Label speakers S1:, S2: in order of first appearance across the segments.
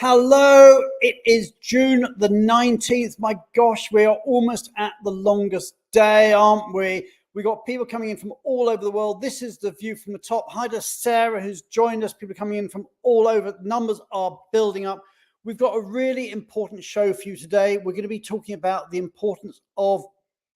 S1: Hello, it is June the 19th. My gosh, we are almost at the longest day, aren't we? We got people coming in from all over the world. This is the view from the top. Hi to Sarah, who's joined us. People coming in from all over. Numbers are building up. We've got a really important show for you today. We're going to be talking about the importance of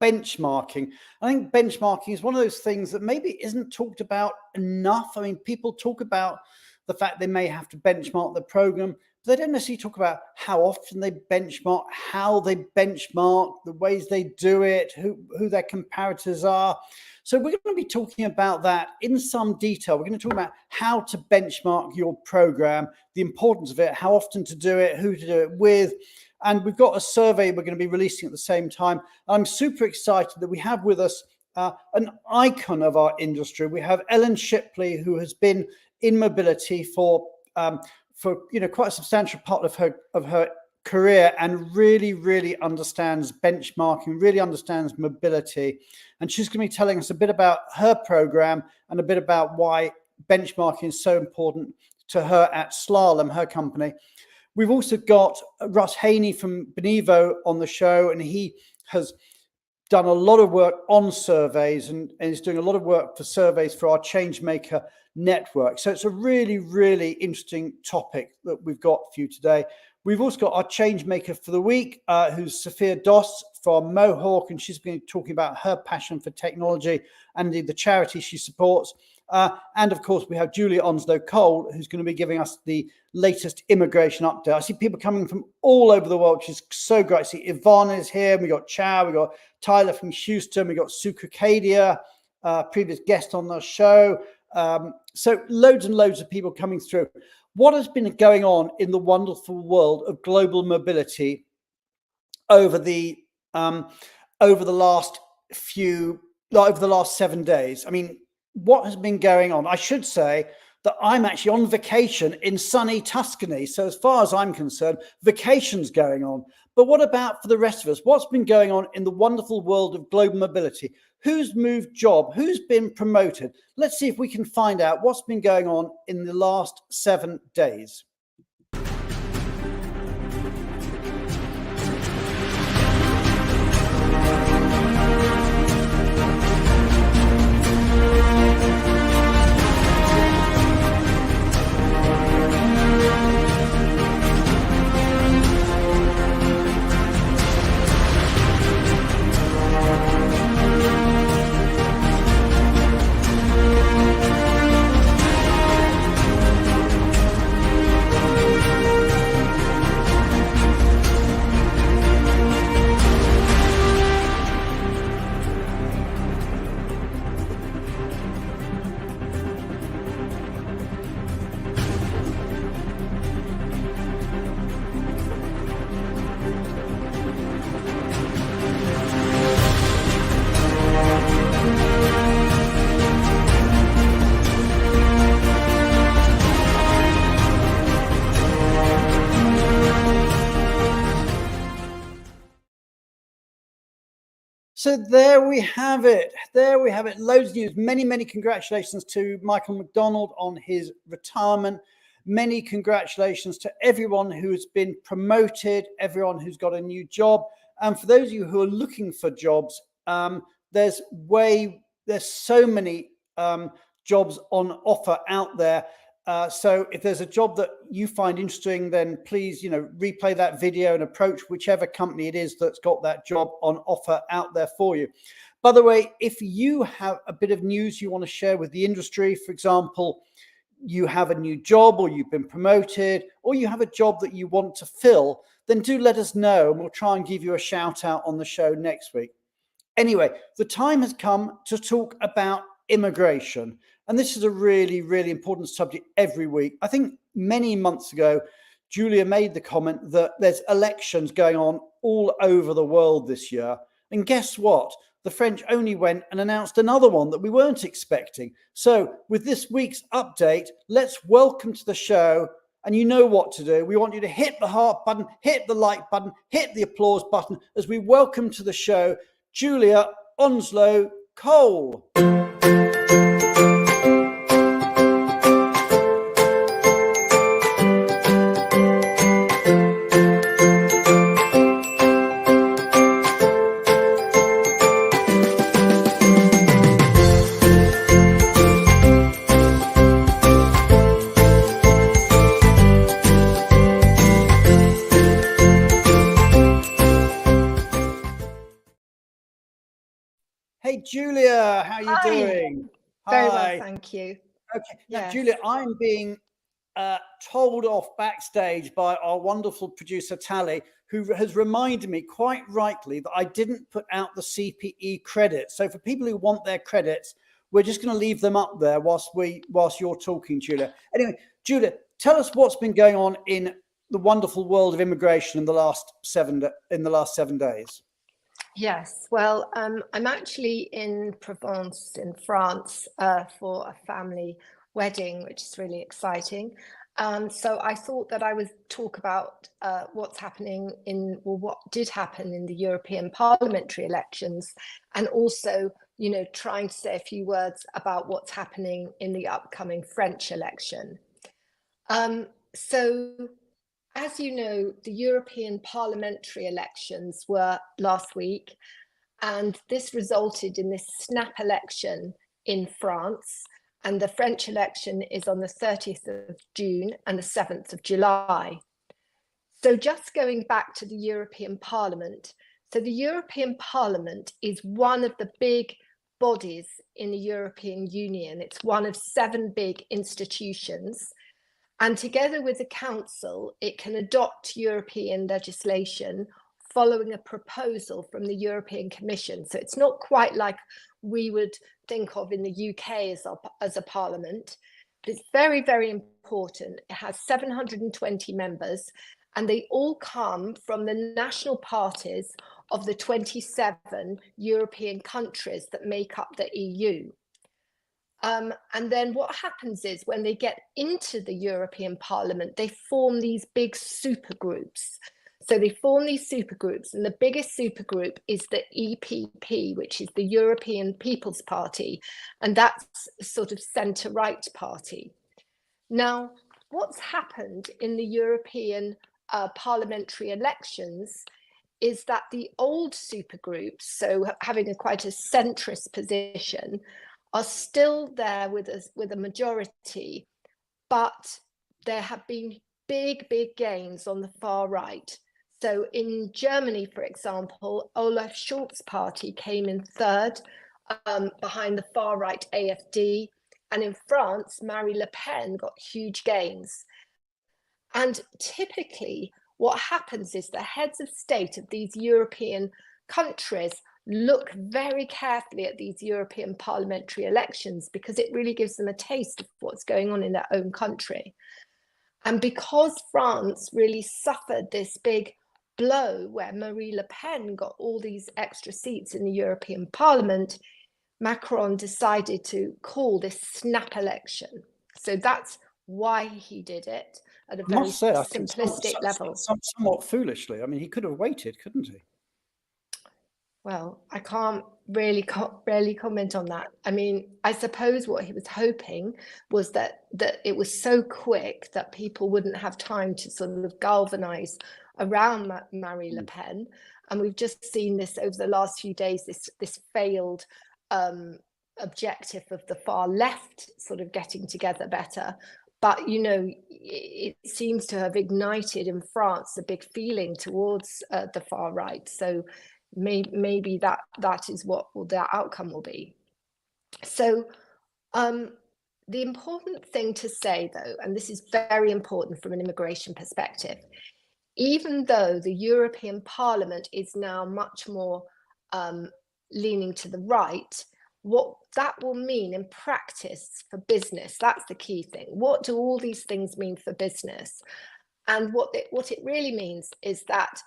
S1: benchmarking. I think benchmarking is one of those things that maybe isn't talked about enough. I mean, people talk about the fact they may have to benchmark the program, but they don't necessarily talk about how often they benchmark, how they benchmark, the ways they do it, who their comparators are. So we're going to be talking about that in some detail. We're going to talk about how to benchmark your program, the importance of it, how often to do it, who to do it with. And we've got a survey we're going to be releasing at the same time. I'm super excited that we have with us an icon of our industry. We have Ellen Shipley, who has been in mobility for quite a substantial part of her career, and really understands benchmarking, really understands mobility. And she's going to be telling us a bit about her program and a bit about why benchmarking is so important to her at Slalom, her company. We've also got Russ Haynie from Benivo on the show, and he has done a lot of work on surveys and is doing a lot of work for surveys for our Changemaker network. So it's a really interesting topic that we've got for you today. We've also got our Changemaker for the week, who's Sophia Doss from Mohawk, and she's been talking about her passion for technology and the charity she supports. And of course, we have Julia Onslow Cole, who's going to be giving us the latest immigration update. I see people coming from all over the world, which is so great. I see Yvonne is here. We got Chow. We got Tyler from Houston. We got Sue Kadia, previous guest on the show. So loads and loads of people coming through. What has been going on in the wonderful world of global mobility over the last 7 days? I mean, what has been going on? I should say that I'm actually on vacation in sunny Tuscany. So as far as I'm concerned, vacation's going on. But what about for the rest of us? What's been going on in the wonderful world of global mobility? Who's moved job? Who's been promoted? Let's see if we can find out what's been going on in the last 7 days. So there we have it. Loads of news. Many congratulations to Michael McDonald on his retirement. Many congratulations to everyone who has been promoted, everyone who's got a new job. And for those of you who are looking for jobs, there's so many jobs on offer out there. So if there's a job that you find interesting, then please, replay that video and approach whichever company it is that's got that job on offer out there for you. By the way, if you have a bit of news you want to share with the industry, for example, you have a new job or you've been promoted or you have a job that you want to fill, then do let us know and we'll try and give you a shout out on the show next week. Anyway, the time has come to talk about immigration. And this is a really important subject every week. I think many months ago, Julia made the comment that there's elections going on all over the world this year. And guess what? The French only went and announced another one that we weren't expecting. So with this week's update, let's welcome to the show. And you know what to do. We want you to hit the heart button, hit the like button, hit the applause button as we welcome to the show, Julia Onslow Cole. Julia. How are you
S2: Hi.
S1: doing?
S2: Very well,
S1: Hi.
S2: thank you.
S1: Okay. Now,
S2: Yes.
S1: Julia, I'm being told off backstage by our wonderful producer, Tally, who has reminded me quite rightly that I didn't put out the CPE credits. So for people who want their credits, we're just going to leave them up there whilst you're talking, Julia. Anyway, Julia, tell us what's been going on in the wonderful world of immigration in the last 7 days.
S2: Yes. Well, I'm actually in Provence in France for a family wedding, which is really exciting. So I thought that I would talk about what's happening what did happen in the European parliamentary elections, and also, trying to say a few words about what's happening in the upcoming French election. So, as you know, the European parliamentary elections were last week, and this resulted in this snap election in France. And the French election is on the 30th of June and the 7th of July. So just going back to the European Parliament. So the European Parliament is one of the big bodies in the European Union. It's one of 7 big institutions. And together with the Council, it can adopt European legislation following a proposal from the European Commission. So it's not quite like we would think of in the UK as a parliament, but it's very, very important. It has 720 members, and they all come from the national parties of the 27 European countries that make up the EU. And then what happens is when they get into the European Parliament, they form these big supergroups. So they form these supergroups, and the biggest supergroup is the EPP, which is the European People's Party, and that's sort of centre-right party. Now, what's happened in the European parliamentary elections is that the old supergroups, so having quite a centrist position, are still there with a majority, but there have been big gains on the far right. So in Germany, for example, Olaf Scholz's party came in third behind the far right AfD. And in France, Marine Le Pen got huge gains. And typically what happens is the heads of state of these European countries look very carefully at these European parliamentary elections, because it really gives them a taste of what's going on in their own country. And because France really suffered this big blow where Marine Le Pen got all these extra seats in the European Parliament, Macron decided to call this snap election. So that's why he did it at a very simplistic level.
S1: Somewhat foolishly. I mean, he could have waited, couldn't he?
S2: Well, I can't really comment on that. I mean, I suppose what he was hoping was that it was so quick that people wouldn't have time to sort of galvanize around Marine Le Pen. And we've just seen this over the last few days, this failed objective of the far left sort of getting together better. But, it seems to have ignited in France a big feeling towards the far right. So maybe that is what their outcome will be. So the important thing to say, though, and this is very important from an immigration perspective, even though the European Parliament is now much more leaning to the right, what that will mean in practice for business, that's the key thing. What do all these things mean for business? And what it really means is that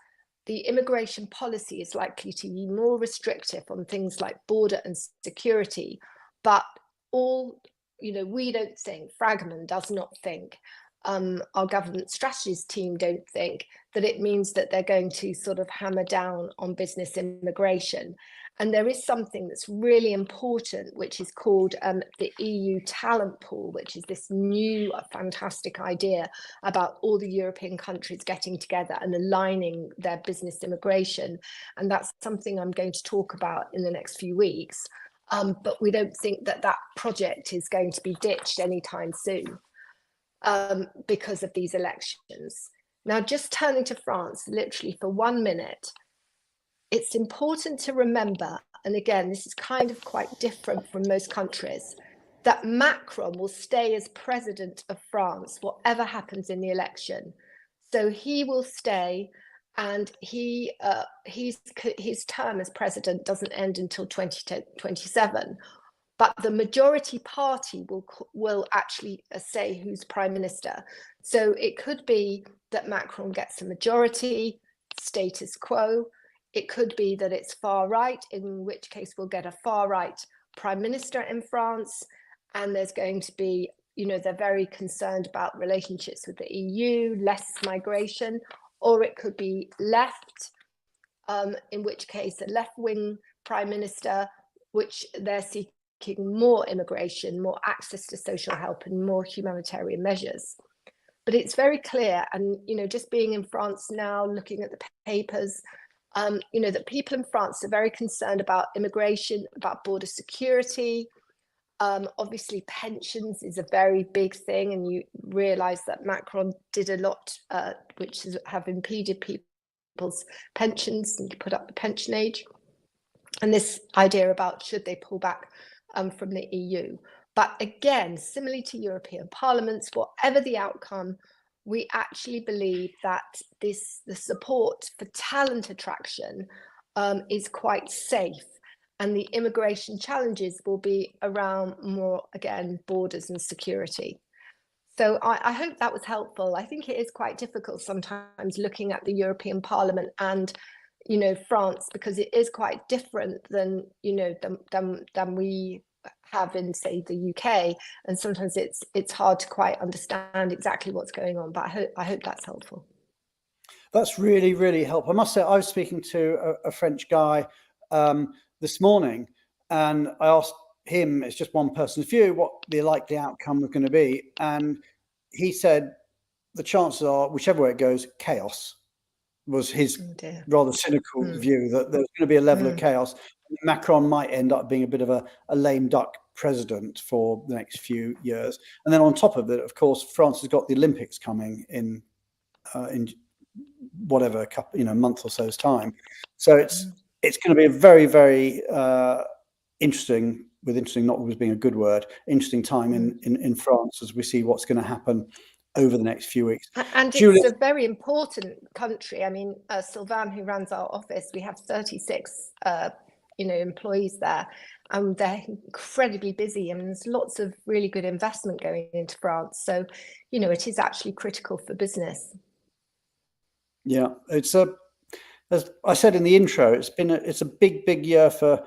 S2: the immigration policy is likely to be more restrictive on things like border and security, but we don't think, Fragman does not think, our government strategies team don't think that it means that they're going to sort of hammer down on business immigration. And there is something that's really important, which is called the EU talent pool, which is this new, fantastic idea about all the European countries getting together and aligning their business immigration. And that's something I'm going to talk about in the next few weeks. But we don't think that project is going to be ditched anytime soon because of these elections. Now, just turning to France, literally for 1 minute, it's important to remember and again, this is kind of quite different from most countries, that Macron will stay as president of France, whatever happens in the election. So he will stay, and his term as president doesn't end until 2027. But the majority party will actually say who's prime minister. So it could be that Macron gets a majority, status quo. It could be that it's far right, in which case we'll get a far right prime minister in France. And there's going to be, they're very concerned about relationships with the EU, less migration, or it could be left, in which case a left-wing prime minister, which they're seeking more immigration, more access to social help, and more humanitarian measures. But it's very clear, and just being in France now, looking at the papers, that people in France are very concerned about immigration, about border security. Obviously, pensions is a very big thing, and you realize that Macron did a lot, which have impeded people's pensions, and put up the pension age. And this idea about should they pull back from the EU. But again, similarly to European parliaments, whatever the outcome, we actually believe that the support for talent attraction is quite safe. And the immigration challenges will be around more, again, borders and security. So I hope that was helpful. I think it is quite difficult sometimes looking at the European Parliament and France, because it is quite different than than we have in, say, the UK, and sometimes it's hard to quite understand exactly what's going on. But I hope that's helpful.
S1: That's really, really helpful. I must say, I was speaking to a French guy this morning, and I asked him, it's just one person's view, what the likely outcome was going to be, and he said the chances are, whichever way it goes, chaos. Was his rather cynical view, that there's going to be a level of chaos. Macron might end up being a bit of a lame duck president for the next few years. And then on top of it, of course, France has got the Olympics coming in whatever, month or so's time. So it's going to be a very, very interesting, with interesting not always being a good word, interesting time in France as we see what's going to happen over the next few weeks.
S2: And
S1: Julia,
S2: it's a very important country. I mean, Sylvain, who runs our office, we have 36 employees there, and they're incredibly busy, and there's lots of really good investment going into France. So it is actually critical for business.
S1: Yeah, it's as I said in the intro, it's a big year for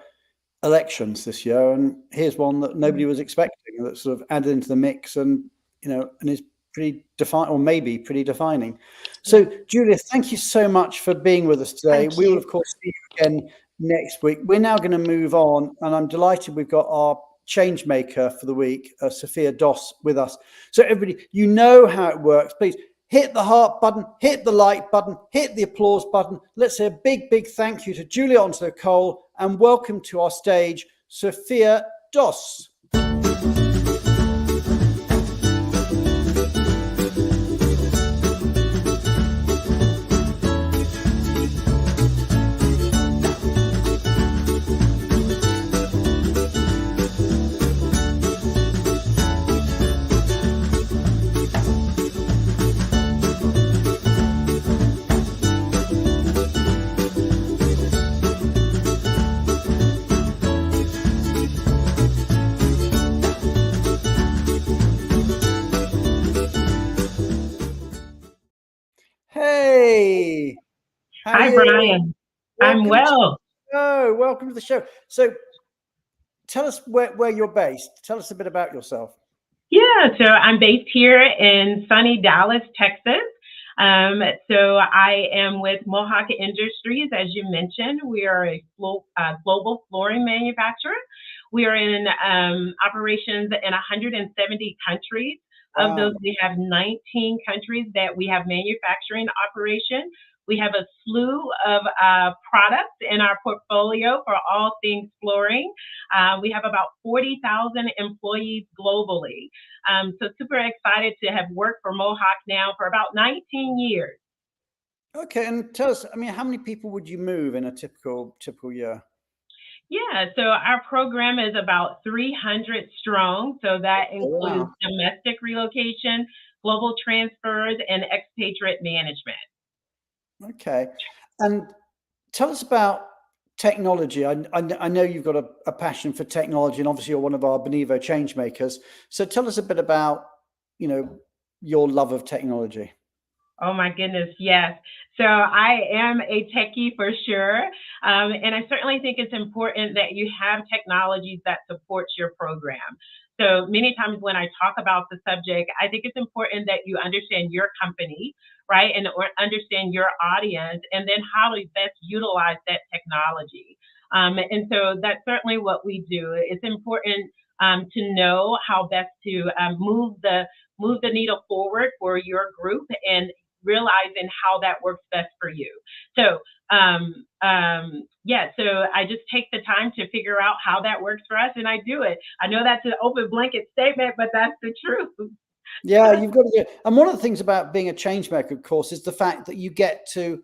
S1: elections this year, and here's one that nobody was expecting, that's sort of added into the mix, and and is pretty defining, or maybe pretty defining. So, Julia, thank you so much for being with us today. We will, of course, see you again next week. We're now going to move on, and I'm delighted we've got our Changemaker for the week, Sophia Doss, with us. So, everybody, you know how it works. Please hit the heart button, hit the like button, hit the applause button. Let's say a big thank you to Julia Onslow-Cole, and welcome to our stage, Sophia Doss. Hey,
S3: hi Brian. I'm well.
S1: Oh, welcome to the show. So tell us where you're based. Tell us a bit about yourself.
S3: Yeah, so I'm based here in sunny Dallas, Texas. So I am with Mohawk Industries, as you mentioned. We are a global flooring manufacturer. We are in operations in 170 countries. Wow. Of those, we have 19 countries that we have manufacturing operation. We have a slew of products in our portfolio for all things flooring. We have about 40,000 employees globally. So super excited to have worked for Mohawk now for about 19 years.
S1: Okay, and tell us, I mean, how many people would you move in a typical year?
S3: Yeah, so our program is about 300 strong. So that
S1: Oh,
S3: includes
S1: wow.
S3: domestic relocation, global transfers, and expatriate management.
S1: Okay. And tell us about technology. I know you've got a passion for technology, and obviously you're one of our Benivo change makers. So tell us a bit about, you know, your love of technology.
S3: Oh my goodness, yes. So I am a techie for sure. And I certainly think it's important that you have technologies that supports your program. So many times when I talk about the subject, I think it's important that you understand your company, right? And or understand your audience and then how to best utilize that technology. And so that's certainly what we do. It's important to know how best to move the needle forward for your group and realizing how that works best for you. So, yeah, so I just take the time to figure out how that works for us and I do it. I know that's an open blanket statement, but that's the truth.
S1: Yeah, you've got to do. And one of the things about being a change maker, of course, is the fact that you get to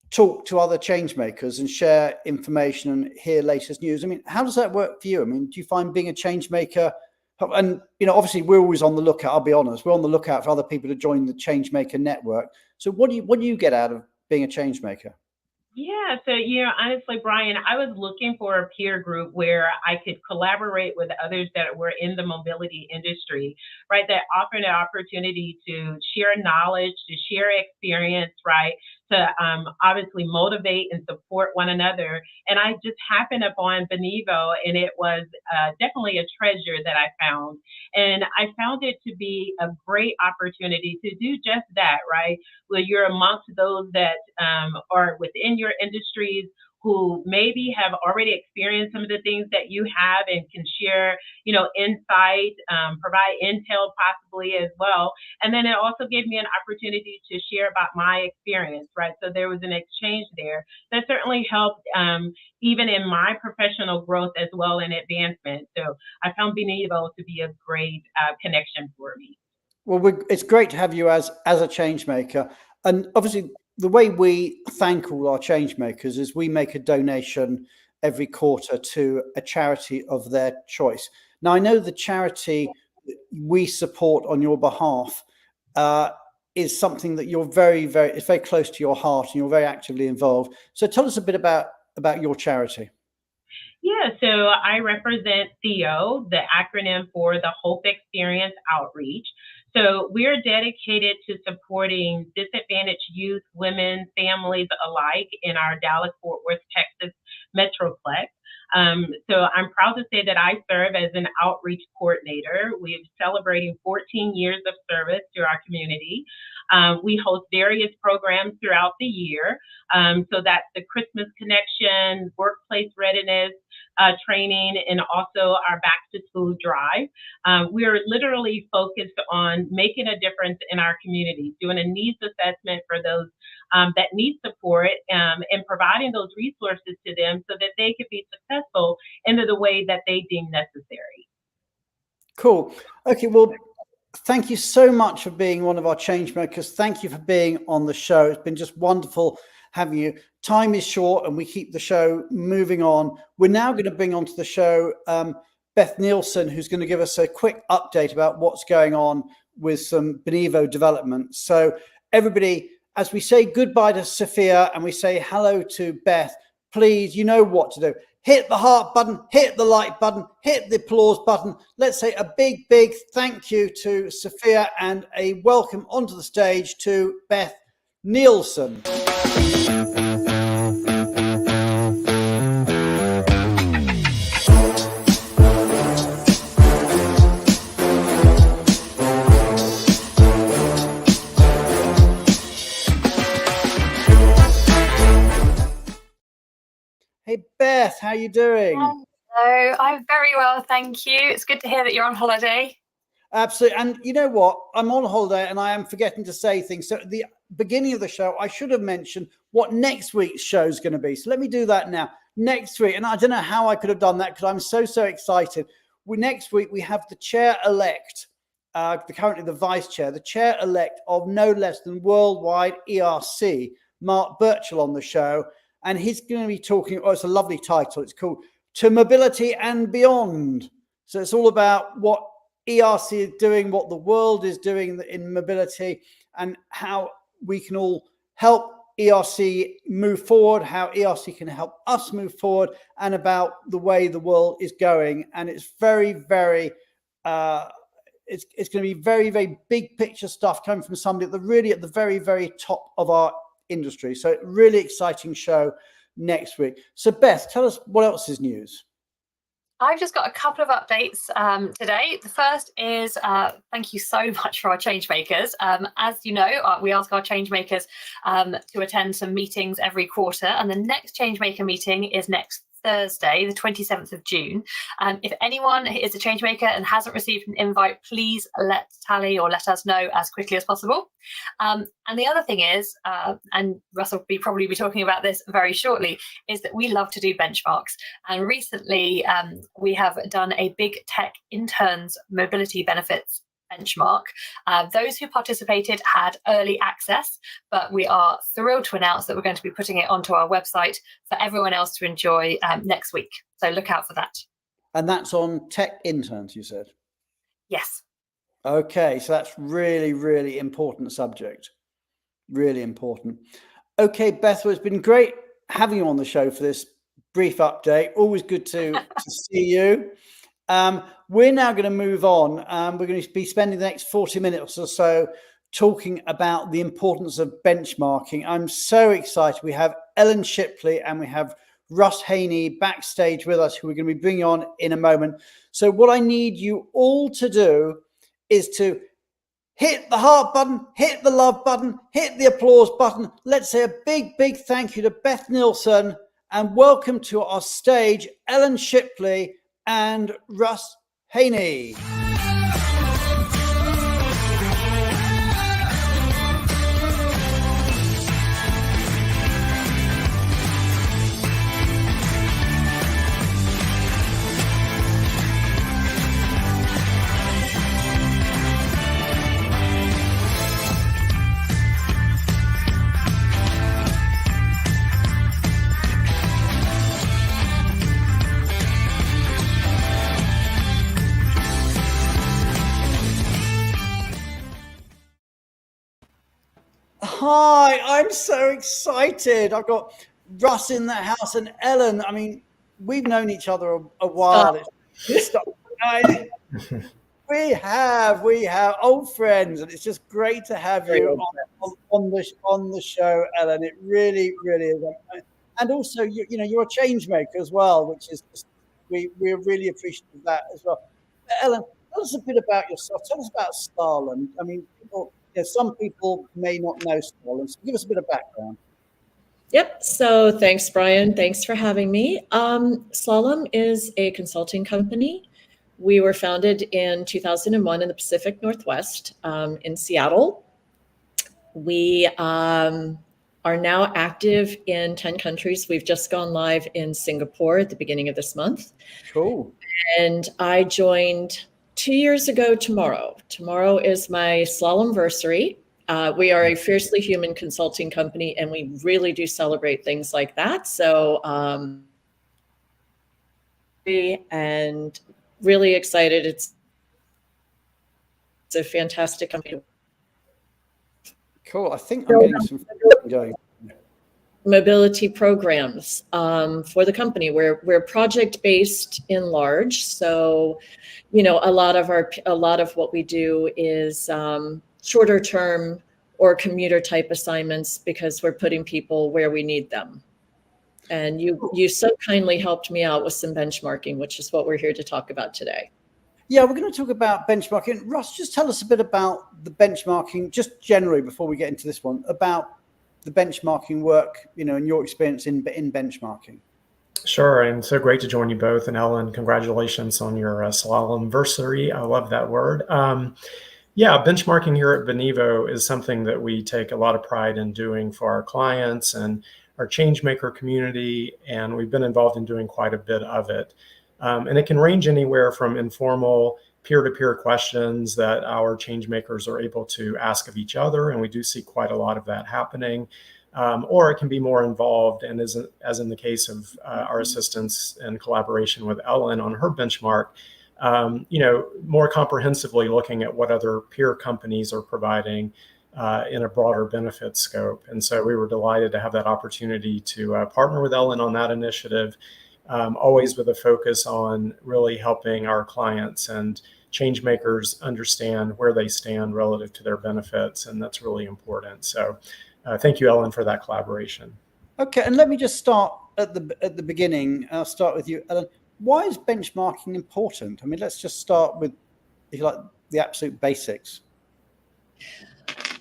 S1: talk to other change makers and share information and hear latest news. I mean, how does that work for you? I mean, do you find being a change maker, and obviously we're always on the lookout, I'll be honest, we're on the lookout for other people to join the change maker network. So what do you get out of being a change maker?
S3: Yeah, so honestly, Brian, I was looking for a peer group where I could collaborate with others that were in the mobility industry, right? That offered an opportunity to share knowledge, to share experience, right? To obviously motivate and support one another. And I just happened upon Benivo, and it was definitely a treasure that I found. And I found it to be a great opportunity to do just that, right? Where you're amongst those that are within your industries who maybe have already experienced some of the things that you have and can share, insight, provide intel possibly as well. And then it also gave me an opportunity to share about my experience, right? So there was an exchange there that certainly helped even in my professional growth as well in advancement. So I found being able to be a great connection for me.
S1: Well, it's great to have you as a change maker, and obviously the way we thank all our change makers is we make a donation every quarter to a charity of their choice. Now, I know the charity that we support on your behalf uh, is something that you're it's very close to your heart, and you're very actively involved. So, tell us a bit about your charity.
S3: Yeah, so I represent THEO, the acronym for the Hope Experience Outreach. So we're dedicated to supporting disadvantaged youth, women, families alike in our Dallas Fort Worth, Texas metroplex. So I'm proud to say that I serve as an outreach coordinator. We're celebrating 14 years of service to our community. We host various programs throughout the year. So that's the Christmas Connection, workplace readiness, training, and also our back to school drive. We are literally focused on making a difference in our communities, doing a needs assessment for those that need support, and providing those resources to them so that they could be successful in the way that they deem necessary.
S1: Cool. Okay. Well, thank you so much for being one of our change makers. Thank you for being on the show. It's been just wonderful having you. Time is short and we keep the show moving on. We're now going to bring onto the show Beth Nielsen, who's going to give us a quick update about what's going on with some Benivo development. So everybody, as we say goodbye to Sophia and we say hello to Beth, please, you know what to do. Hit the heart button, hit the like button, hit the applause button. Let's say a big, big thank you to Sophia and a welcome onto the stage to Beth Nielsen. Hey Beth, how you doing?
S4: Hello, I'm very well, thank you. It's good to hear that you're on holiday.
S1: Absolutely. And you know what? I'm on holiday and I am forgetting to say things. So at the beginning of the show, I should have mentioned what next week's show is going to be. So let me do that now. Next week, and I don't know how I could have done that because I'm so excited. Next week, we have the chair-elect, currently the vice chair, the chair-elect of no less than Worldwide ERC, Mark Birchall, on the show. And he's going to be talking, it's a lovely title. It's called to mobility and beyond. So it's all about what ERC is doing, what the world is doing in mobility, and how we can all help ERC move forward, how ERC can help us move forward, and about the way the world is going. And it's very, very, it's going to be very, very big picture stuff coming from somebody at the very, very top of our industry. So really exciting show next week. So Beth, tell us what else is news.
S4: I've just got a couple of updates today. The first is thank you so much for our changemakers. As you know, we ask our changemakers to attend some meetings every quarter, and the next changemaker meeting is next Thursday, the 27th of June. If anyone is a changemaker and hasn't received an invite, please let Tally or let us know as quickly as possible. And the other thing is, and Russell will probably be talking about this very shortly, is that we love to do benchmarks. And recently we have done a big tech interns mobility benefits benchmark. Those who participated had early access, but we are thrilled to announce that we're going to be putting it onto our website for everyone else to enjoy next week. So look out for that. And
S1: that's on tech interns, you said?
S4: Yes.
S1: Okay, so that's really, really important subject. Really important. Okay, Beth, well, it's been great having you on the show for this brief update. Always good to see you. We're now going to move on. We're going to be spending the next 40 minutes or so talking about the importance of benchmarking. I'm so excited. We have Ellen Shipley and we have Russ Haynie backstage with us, who we're going to be bringing on in a moment. So what I need you all to do is to hit the heart button, hit the love button, hit the applause button. Let's say a big, big thank you to Beth Nilsson, and welcome to our stage, Ellen Shipley and Russ Haynie. Hi, I'm so excited. I've got Russ in the house and Ellen. I mean, we've known each other a while. We have old friends, and it's just great to have you on the show, Ellen. It really, really is. And also, you're a change maker as well, which is just, we're really appreciative of that as well. Ellen, tell us a bit about yourself. Tell us about Slalom. I mean, some people may not know Slalom, so give us a bit of background.
S5: Yep. So thanks, Brian. Thanks for having me. Slalom is a consulting company. We were founded in 2001 in the Pacific Northwest, in Seattle. We are now active in 10 countries. We've just gone live in Singapore at the beginning of this month.
S1: Cool.
S5: And I joined 2 years ago tomorrow. Tomorrow is my Slalomversary. We are a fiercely human consulting company, and we really do celebrate things like that. So, and really excited. It's a fantastic company.
S1: Cool. I think I'm getting some going.
S5: Mobility programs for the company. We're project based in large, so a lot of what we do is shorter term or commuter type assignments, because we're putting people where we need them. And you so kindly helped me out with some benchmarking, which is what we're here to talk about today.
S1: Yeah, we're going to talk about benchmarking. Russ, just tell us a bit about the benchmarking, just generally, before we get into this one, about the benchmarking work, and your experience in benchmarking.
S6: Sure, and so great to join you both. And Ellen, congratulations on your Slalomversary. I love that word. Yeah, benchmarking here at Benivo is something that we take a lot of pride in doing for our clients and our Changemaker community, and we've been involved in doing quite a bit of it. And it can range anywhere from informal peer-to-peer questions that our change makers are able to ask of each other, and we do see quite a lot of that happening, or it can be more involved, and as in the case of our assistance and collaboration with Ellen on her benchmark, more comprehensively looking at what other peer companies are providing in a broader benefit scope. And so we were delighted to have that opportunity to partner with Ellen on that initiative, always with a focus on really helping our clients and changemakers understand where they stand relative to their benefits. And that's really important. So thank you, Ellen, for that collaboration.
S1: Okay, and let me just start at the beginning. I'll start with you, Ellen. Why is benchmarking important? I mean, let's just start with, if you like, the absolute basics.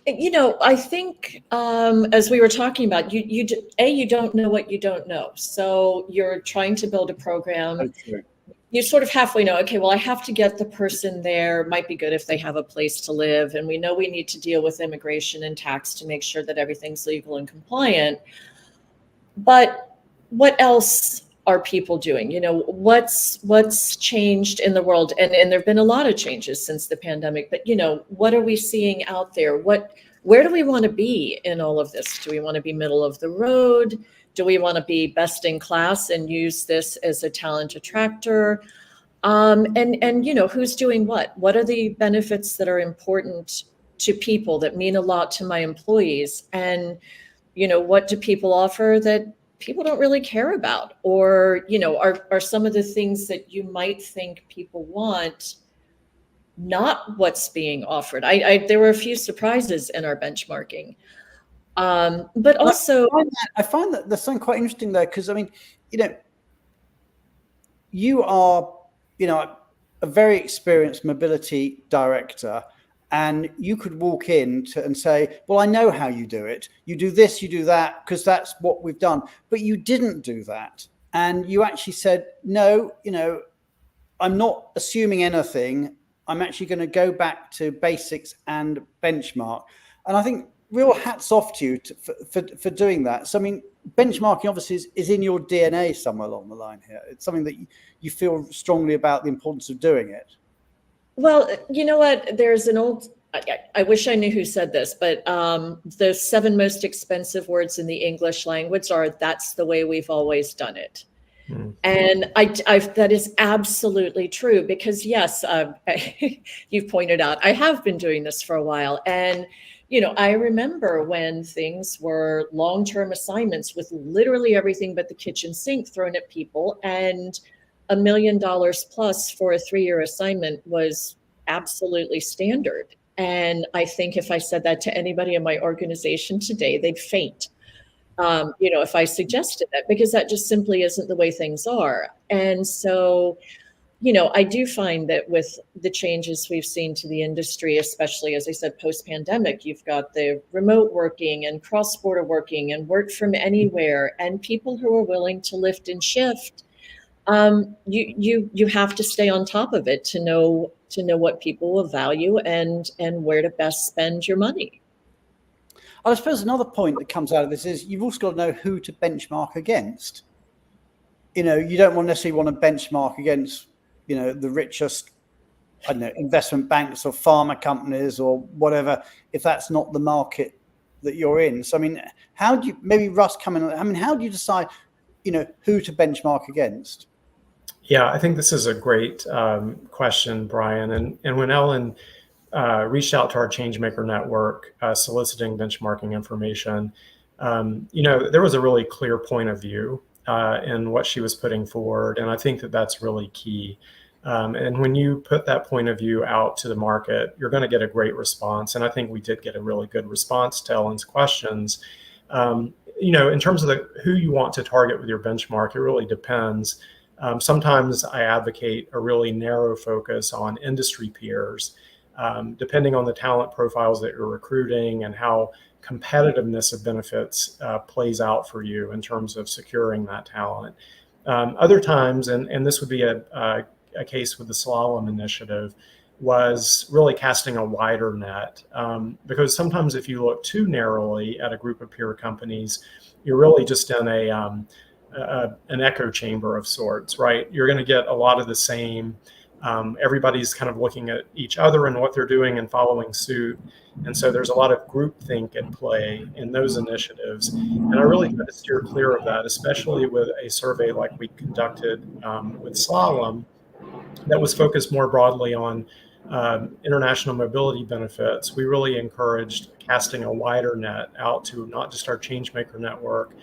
S5: I think as we were talking about, you don't know what you don't know. So you're trying to build a program.
S1: Okay.
S5: You sort of halfway know, okay, well, I have to get the person there. Might be good if they have a place to live. And we know we need to deal with immigration and tax to make sure that everything's legal and compliant. But what else are people doing? What's changed in the world? And there have been a lot of changes since the pandemic, but what are we seeing out there? Where do we want to be in all of this? Do we want to be middle of the road? Do we want to be best in class and use this as a talent attractor? And who's doing what? What are the benefits that are important to people that mean a lot to my employees? And what do people offer that people don't really care about? Or, are some of the things that you might think people want not what's being offered? There were a few surprises in our benchmarking. But also,
S1: I find that there's something quite interesting there, because I mean, you are, a very experienced mobility director, and you could walk in and say, well, I know how you do it. You do this, you do that, because that's what we've done. But you didn't do that. And you actually said, no, I'm not assuming anything. I'm actually going to go back to basics and benchmark. And I think real hats off to you for doing that. So, I mean, benchmarking obviously is in your DNA somewhere along the line here. It's something that you feel strongly about the importance of doing it.
S5: Well, you know what? There's an old, I wish I knew who said this, but the 7 most expensive words in the English language are, that's the way we've always done it. And that is absolutely true, because yes, you've pointed out, I have been doing this for a while. And, I remember when things were long-term assignments with literally everything but the kitchen sink thrown at people, and $1 million plus for a 3-year assignment was absolutely standard. And I think if I said that to anybody in my organization today, they'd faint. If I suggested that, because that just simply isn't the way things are. And so, I do find that with the changes we've seen to the industry, especially, as I said, post-pandemic, you've got the remote working and cross-border working and work from anywhere, and people who are willing to lift and shift. You have to stay on top of it to know what people will value and where to best spend your money.
S1: I suppose another point that comes out of this is you've also got to know who to benchmark against. You don't necessarily want to benchmark against, the richest, I don't know, investment banks or pharma companies or whatever, if that's not the market that you're in. So, I mean, how do you, maybe Russ come in, how do you decide, who to benchmark against?
S6: Yeah, I think this is a great question, Brian. And when Ellen reached out to our Changemaker network, soliciting benchmarking information, there was a really clear point of view in what she was putting forward. And I think that that's really key. And when you put that point of view out to the market, you're going to get a great response. And I think we did get a really good response to Ellen's questions. In terms of who you want to target with your benchmark, it really depends. Sometimes I advocate a really narrow focus on industry peers, depending on the talent profiles that you're recruiting and how competitiveness of benefits plays out for you in terms of securing that talent. Other times, and this would be a case with the Slalom initiative, was really casting a wider net, because sometimes if you look too narrowly at a group of peer companies, you're really just in an echo chamber of sorts, right? You're going to get a lot of the same everybody's kind of looking at each other and what they're doing and following suit. And so there's a lot of groupthink at play in those initiatives. And I really try to steer clear of that, especially with a survey like we conducted with Slalom that was focused more broadly on international mobility benefits. We really encouraged casting a wider net out to not just our Changemaker network,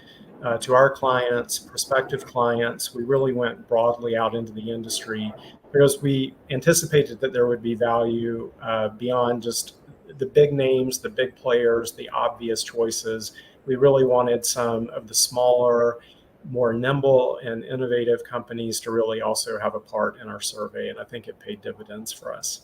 S6: to our clients, prospective clients. We really went broadly out into the industry because we anticipated that there would be value beyond just the big names, the big players, the obvious choices. We really wanted some of the smaller, more nimble and innovative companies to really also have a part in our survey. And I think it paid dividends for us.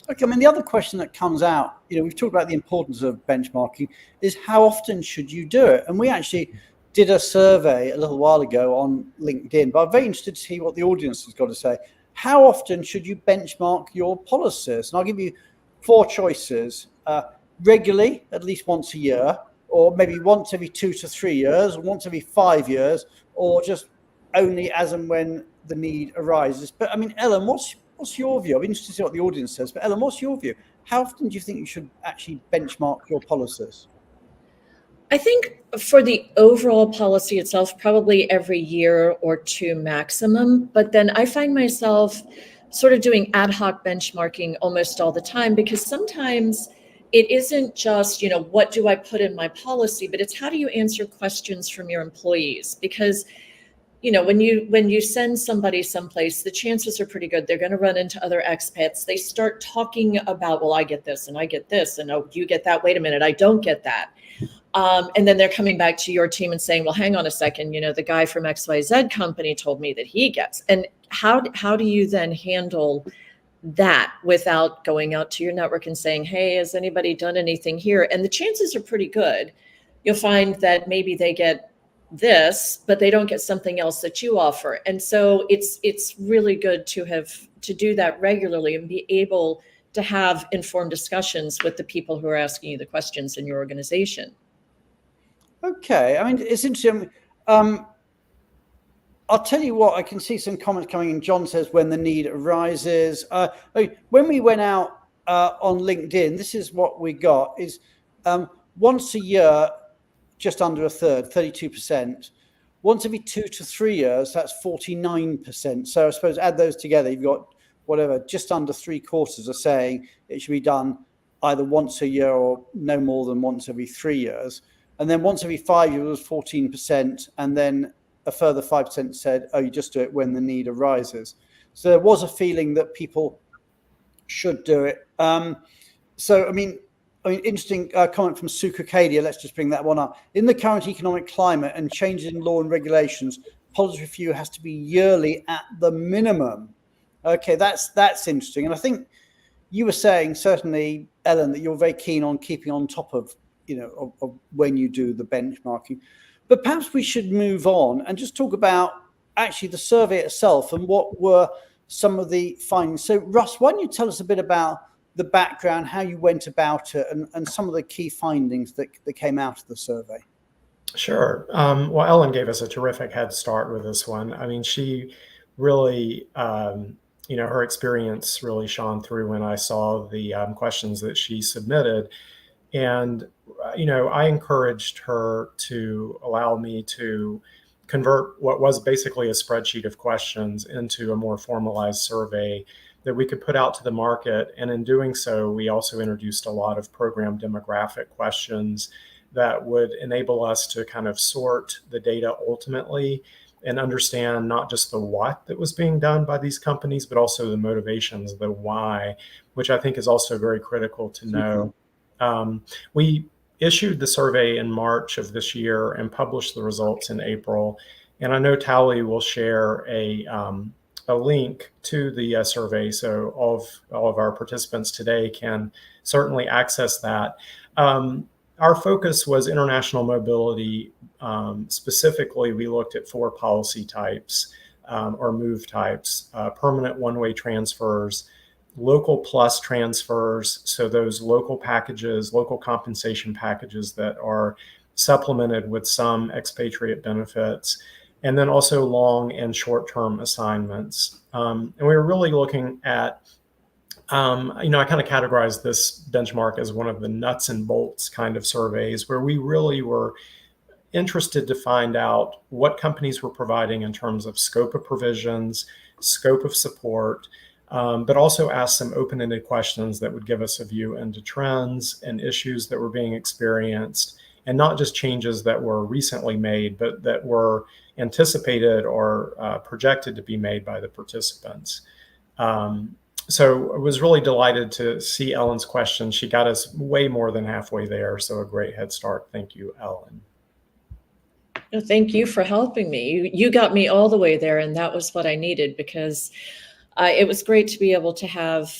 S1: Okay, I mean, the other question that comes out, we've talked about the importance of benchmarking, is how often should you do it? And we actually did a survey a little while ago on LinkedIn, but I'm very interested to see what the audience has got to say. How often should you benchmark your policies? And I'll give you 4 choices. Regularly, at least once a year, or maybe once every 2 to 3 years, or once every 5 years, or just only as and when the need arises. But I mean, Ellen, what's your view? I'm interested to see what the audience says, but Ellen, what's your view? How often do you think you should actually benchmark your policies?
S5: I think for the overall policy itself, probably every year or 2 maximum. But then I find myself sort of doing ad hoc benchmarking almost all the time, because sometimes it isn't just, what do I put in my policy, but it's how do you answer questions from your employees? Because, when you send somebody someplace, the chances are pretty good they're going to run into other expats. They start talking about, well, I get this and I get this, and oh, you get that. Wait a minute, I don't get that. And then they're coming back to your team and saying, well, hang on a second, the guy from XYZ company told me that he gets. And how do you then handle that without going out to your network and saying, hey, has anybody done anything here? And the chances are pretty good. You'll find that maybe they get this, but they don't get something else that you offer. And so it's really good to do that regularly and be able to have informed discussions with the people who are asking you the questions in your organization.
S1: Okay, I mean, it's interesting. I'll tell you what, I can see some comments coming in. John says, when the need arises. When we went out on LinkedIn, this is what we got, is once a year, just under a third, 32%. Once every 2 to 3 years, that's 49%. So I suppose add those together, you've got whatever, just under 3/4 are saying it should be done either once a year or no more than once every 3 years. And then once every 5 years was 14%. And then a further 5% said, oh, you just do it when the need arises. So there was a feeling that people should do it. So, I mean, interesting comment from Sue Cadia. Let's just bring that one up. In the current economic climate and changes in law and regulations, policy review has to be yearly at the minimum. Okay, that's interesting. And I think you were saying, certainly, Ellen, that you're very keen on keeping on top of, of when you do the benchmarking. But perhaps we should move on and just talk about actually the survey itself and what were some of the findings. So, Russ, why don't you tell us a bit about the background, how you went about it, and some of the key findings that came out of the survey?
S6: Sure. Well, Ellen gave us a terrific head start with this one. I mean, she really, her experience really shone through when I saw the questions that she submitted. And, I encouraged her to allow me to convert what was basically a spreadsheet of questions into a more formalized survey that we could put out to the market. And in doing so, we also introduced a lot of program demographic questions that would enable us to kind of sort the data ultimately and understand not just the what that was being done by these companies, but also the motivations, the why, which I think is also very critical to know. We issued the survey in March of this year and published the results in April. And I know Tally will share a link to the survey, so all of our participants today can certainly access that. Our focus was international mobility. Specifically, we looked at 4 policy types or move types: permanent one-way transfers, local plus transfers, so those local packages, local compensation packages that are supplemented with some expatriate benefits, and then also long and short-term assignments. And we were really looking at, I kind of categorized this benchmark as one of the nuts and bolts kind of surveys where we really were interested to find out what companies were providing in terms of scope of provisions, scope of support, but also ask some open-ended questions that would give us a view into trends and issues that were being experienced, and not just changes that were recently made, but that were anticipated or projected to be made by the participants. So I was really delighted to see Ellen's question. She got us way more than halfway there, so a great head start. Thank you, Ellen.
S5: No, thank you for helping me. You got me all the way there, and that was what I needed, because it was great to be able to have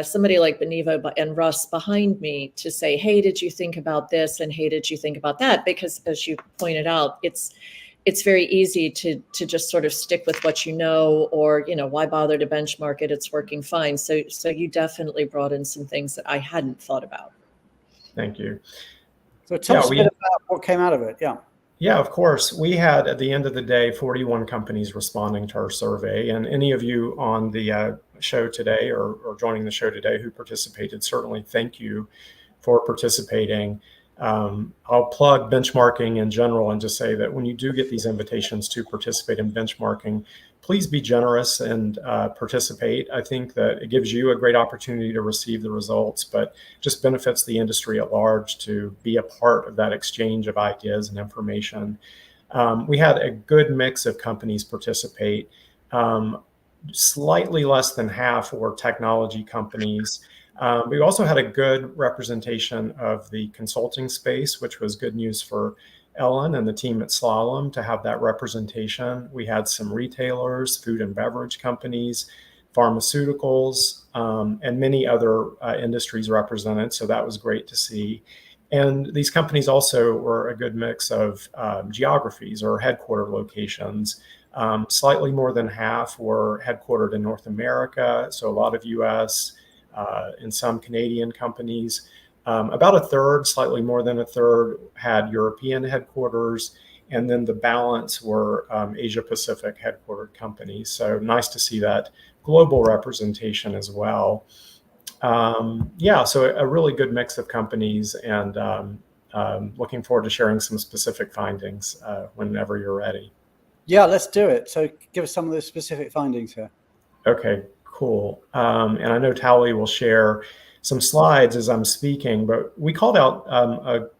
S5: somebody like Benivo and Russ behind me to say, hey, did you think about this? And hey, did you think about that? Because as you pointed out, it's very easy to just sort of stick with what you know, or, why bother to benchmark it? It's working fine. So you definitely brought in some things that I hadn't thought about.
S6: Thank you.
S1: So tell us a bit about what came out of it. Yeah.
S6: Yeah, of course. We had, at the end of the day, 41 companies responding to our survey. And any of you on the show today or joining the show today who participated, certainly thank you for participating. I'll plug benchmarking in general and just say that when you do get these invitations to participate in benchmarking, please be generous and participate. I think that it gives you a great opportunity to receive the results, but just benefits the industry at large to be a part of that exchange of ideas and information. We had a good mix of companies participate. Slightly less than half were technology companies. We also had a good representation of the consulting space, which was good news for Ellen and the team at Slalom to have that representation. We had some retailers, food and beverage companies, pharmaceuticals, and many other industries represented. So that was great to see. And these companies also were a good mix of geographies or headquarter locations. Slightly more than half were headquartered in North America, so a lot of US, and some Canadian companies. About a third, slightly more than a third, had European headquarters, and then the balance were Asia Pacific headquartered companies. So nice to see that global representation as well. So a really good mix of companies, and looking forward to sharing some specific findings whenever you're ready.
S1: Yeah, let's do it. So give us some of the specific findings here.
S6: Okay, cool. And I know Tally will share some slides as I'm speaking, but we called out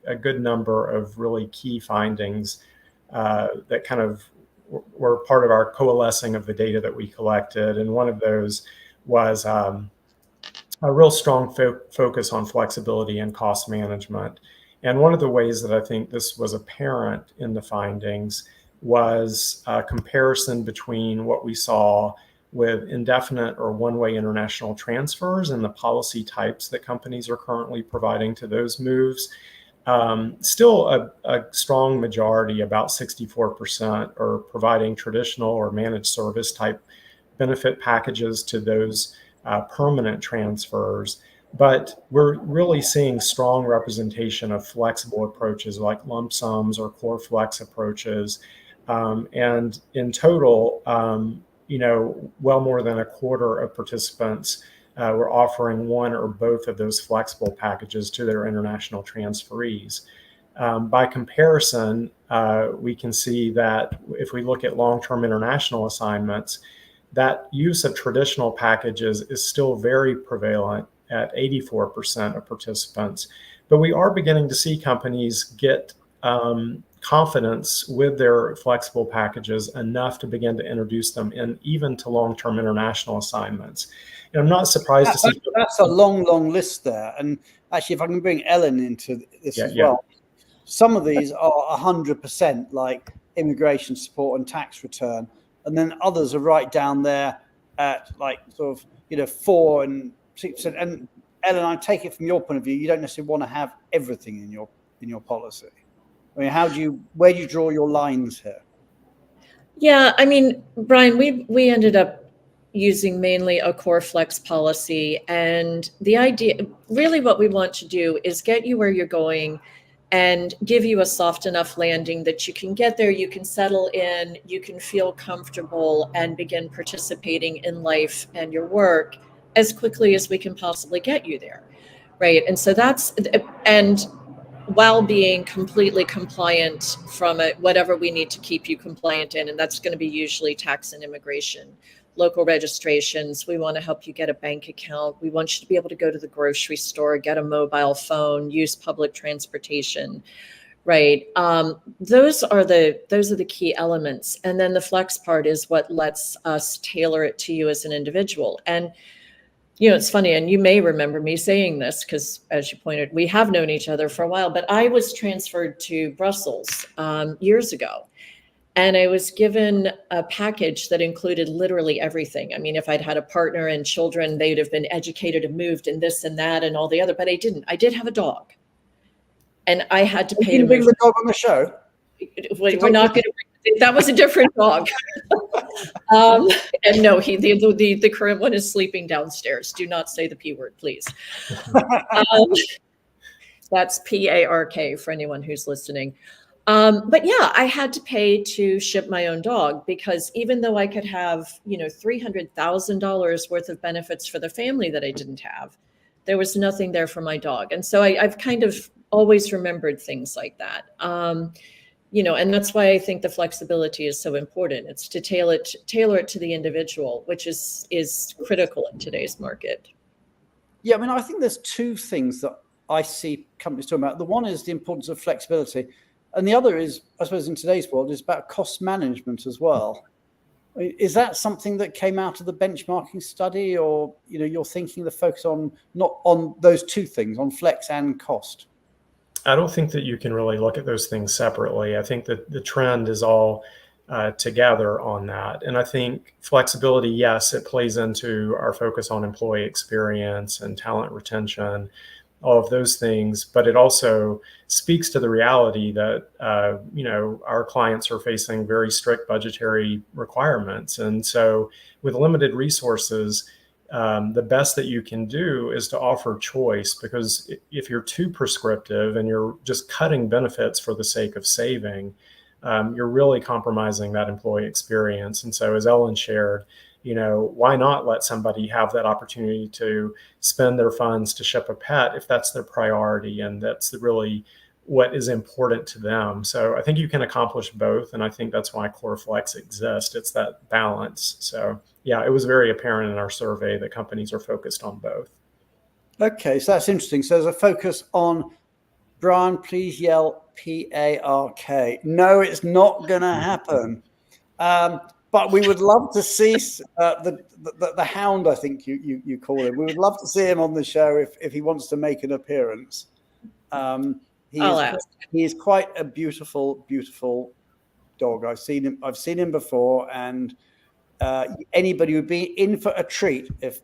S6: a good number of really key findings that kind of were part of our coalescing of the data that we collected. And one of those was a real strong focus on flexibility and cost management. And one of the ways that I think this was apparent in the findings was a comparison between what we saw with indefinite or one-way international transfers and the policy types that companies are currently providing to those moves. Still a strong majority, about 64%, are providing traditional or managed service type benefit packages to those permanent transfers. But we're really seeing strong representation of flexible approaches like lump sums or core flex approaches. And in total, well more than a quarter of participants were offering one or both of those flexible packages to their international transferees. By comparison, we can see that if we look at long-term international assignments, that use of traditional packages is still very prevalent at 84% of participants. But we are beginning to see companies get confidence with their flexible packages enough to begin to introduce them in even to long-term international assignments. And I'm not surprised to see
S1: that's a long list there. And actually, if I can bring Ellen into this as well, some of these are 100% like immigration support and tax return, and then others are right down there at like sort of 4 and 6%. And Ellen, I take it from your point of view, you don't necessarily want to have everything in your policy. I mean, where do you draw your lines here?
S5: Yeah, I mean, Brian, we ended up using mainly a core flex policy, and the idea, really what we want to do is get you where you're going and give you a soft enough landing that you can get there, you can settle in, you can feel comfortable and begin participating in life and your work as quickly as we can possibly get you there, right? And so and while being completely compliant from whatever we need to keep you compliant in, and that's going to be usually tax and immigration, local registrations. We want to help you get a bank account. We want you to be able to go to the grocery store, get a mobile phone, use public transportation, right? Those are the key elements. And then the flex part is what lets us tailor it to you as an individual. And it's funny, and you may remember me saying this because, as you pointed, we have known each other for a while, but I was transferred to Brussels years ago. And I was given a package that included literally everything. I mean, if I'd had a partner and children, they'd have been educated and moved and this and that and all the other, but I didn't. I did have a dog. And I had to pay to
S1: bring the dog on the show.
S5: We're not going to, that was a different dog. And no, the current one is sleeping downstairs. Do not say the P word, please. That's PARK for anyone who's listening. But yeah, I had to pay to ship my own dog because even though I could have, $300,000 worth of benefits for the family that I didn't have, there was nothing there for my dog. And so I've kind of always remembered things like that. And that's why I think the flexibility is so important. It's to tailor it to the individual, which is critical in today's market.
S1: Yeah, I mean, I think there's two things that I see companies talking about. The one is the importance of flexibility. And the other is, I suppose, in today's world, is about cost management as well. Is that something that came out of the benchmarking study, or you're thinking the focus on not on those two things, on flex and cost?
S6: I don't think that you can really look at those things separately. I think that the trend is all together on that. And I think flexibility, yes, it plays into our focus on employee experience and talent retention, all of those things, but it also speaks to the reality that, our clients are facing very strict budgetary requirements. And so with limited resources, the best that you can do is to offer choice, because if you're too prescriptive and you're just cutting benefits for the sake of saving, you're really compromising that employee experience. And so as Ellen shared, why not let somebody have that opportunity to spend their funds to ship a pet if that's their priority and that's really what is important to them. So I think you can accomplish both. And I think that's why Core Flex exists. It's that balance. So yeah, it was very apparent in our survey that companies are focused on both. Okay, so that's interesting. So there's a focus on, Brian, please yell PARK. No, it's not going to happen. But we would love to see the hound, I think you call him. We would love to see him on the show if he wants to make an appearance. He is quite a beautiful, beautiful dog. I've seen him before, and anybody would be in for a treat if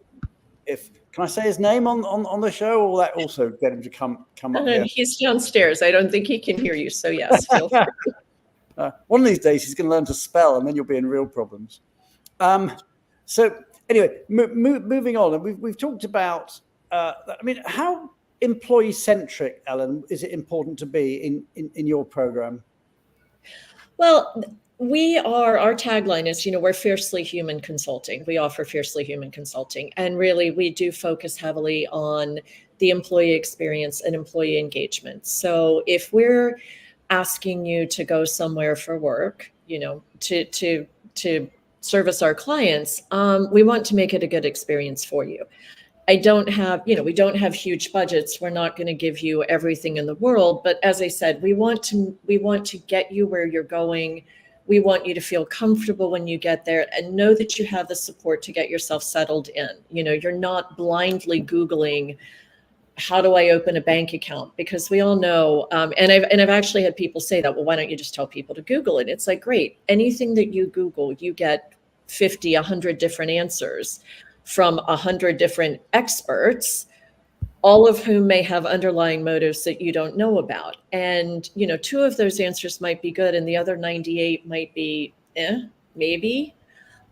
S6: can I say his name on the show, or will that also get him to come up here?
S5: He's downstairs. I don't think he can hear you. So yes, feel free.
S1: One of these days he's going to learn to spell, and then you'll be in real problems. So anyway, moving on, and we've talked about. How employee-centric, Ellen, is it important to be in your program?
S5: Well, our tagline is, we're fiercely human consulting. We offer fiercely human consulting, and really we do focus heavily on the employee experience and employee engagement. So if we're asking you to go somewhere for work, to service our clients, we want to make it a good experience for you. We don't have huge budgets. We're not going to give you everything in the world, but as I said, we want to get you where you're going. We want you to feel comfortable when you get there and know that you have the support to get yourself settled in. You're not blindly Googling, how do I open a bank account? Because we all know, and I've actually had people say that, well, why don't you just tell people to Google it? It's like, great. Anything that you Google, you get 50, 100 different answers from 100 different experts, all of whom may have underlying motives that you don't know about. And, 2 of those answers might be good and the other 98 might be, maybe.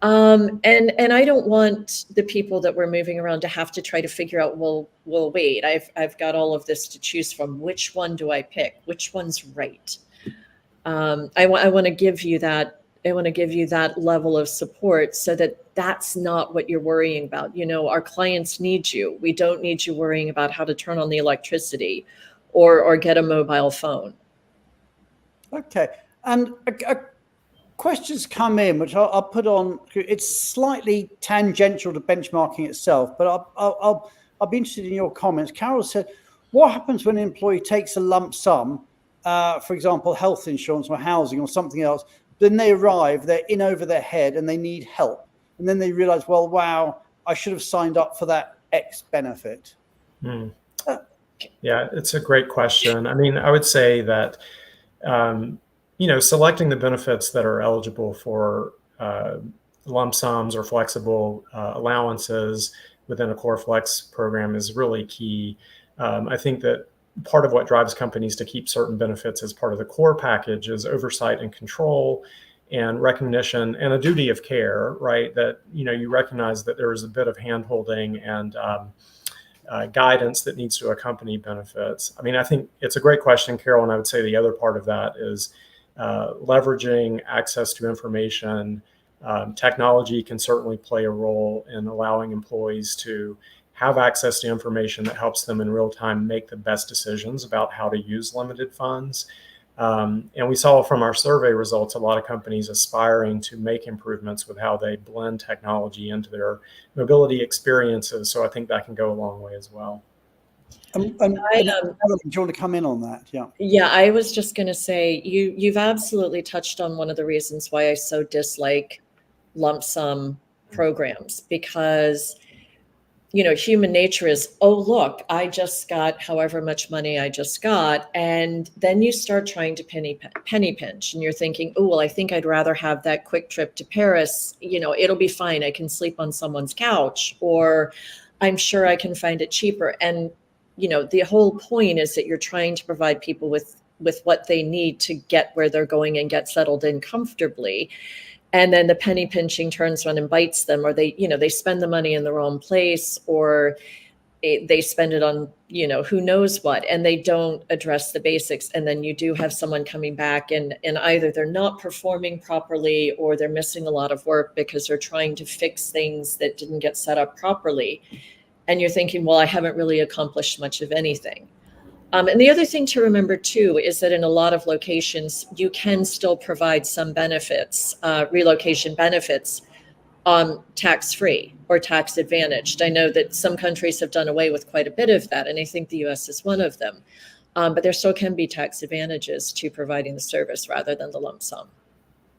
S5: And I don't want the people that we're moving around to have to try to figure out, well, wait, I've got all of this to choose from. Which one do I pick? Which one's right? I want to give you that. I want to give you that level of support so that that's not what you're worrying about. You know, our clients need you. We don't need you worrying about how to turn on the electricity or get a mobile phone.
S1: Okay. And questions come in, which I'll put on. It's slightly tangential to benchmarking itself, but I'll be interested in your comments. Carol said, what happens when an employee takes a lump sum, for example, health insurance or housing or something else, then they arrive, they're in over their head and they need help. And then they realize, well, wow, I should have signed up for that X benefit.
S6: Yeah, it's a great question. I mean, I would say that, selecting the benefits that are eligible for lump sums or flexible allowances within a core flex program is really key. I think that part of what drives companies to keep certain benefits as part of the core package is oversight and control and recognition and a duty of care, right? That, you recognize that there is a bit of handholding and guidance that needs to accompany benefits. I mean, I think it's a great question, Carol, and I would say the other part of that is leveraging access to information. Technology can certainly play a role in allowing employees to have access to information that helps them in real time make the best decisions about how to use limited funds. And we saw from our survey results, a lot of companies aspiring to make improvements with how they blend technology into their mobility experiences. So I think that can go a long way as well.
S1: Do you want to come in on that?
S5: Yeah, I was just going to say, you've absolutely touched on one of the reasons why I so dislike lump sum programs, because human nature is, oh, look, I just got however much money I just got. And then you start trying to penny pinch and you're thinking, oh, well, I think I'd rather have that quick trip to Paris. It'll be fine. I can sleep on someone's couch, or I'm sure I can find it cheaper. And, the whole point is that you're trying to provide people with what they need to get where they're going and get settled in comfortably. And then the penny pinching turns around and bites them, or they spend the money in the wrong place, or they spend it on, who knows what, and they don't address the basics. And then you do have someone coming back and either they're not performing properly or they're missing a lot of work because they're trying to fix things that didn't get set up properly. And you're thinking, well, I haven't really accomplished much of anything. And the other thing to remember, too, is that in a lot of locations, you can still provide some benefits, relocation benefits, tax-free or tax advantaged. I know that some countries have done away with quite a bit of that, and I think the U.S. is one of them. But there still can be tax advantages to providing the service rather than the lump sum.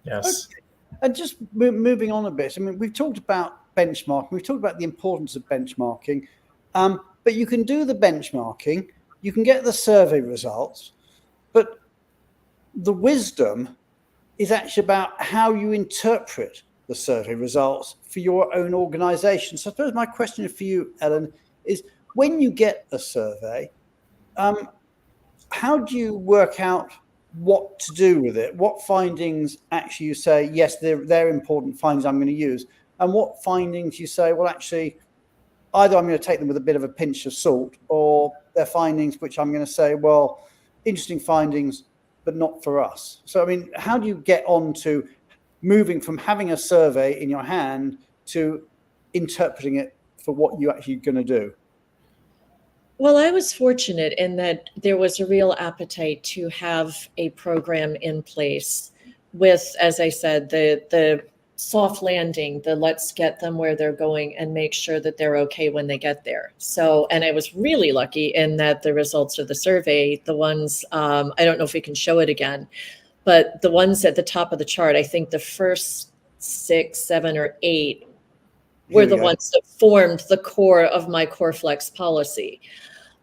S6: Yes.
S1: Okay. And just moving on a bit, I mean, we've talked about benchmarking. We've talked about the importance of benchmarking. But you can do the benchmarking. You can get the survey results, but the wisdom is actually about how you interpret the survey results for your own organization. So I suppose my question for you, Ellen, is when you get a survey, how do you work out what to do with it? What findings actually you say, yes, they're important findings I'm going to use, and what findings you say, well, actually, either I'm going to take them with a bit of a pinch of salt, or they're findings which I'm going to say, well, interesting findings, but not for us. So, I mean, how do you get on to moving from having a survey in your hand to interpreting it for what you're actually going to do?
S5: Well, I was fortunate in that there was a real appetite to have a program in place with, as I said, the soft landing, the let's get them where they're going and make sure that they're okay when they get there. So, and I was really lucky in that the results of the survey, the ones, I don't know if we can show it again, but the ones at the top of the chart, I think the first 6, 7, or 8 were the ones that formed the core of my Core Flex policy.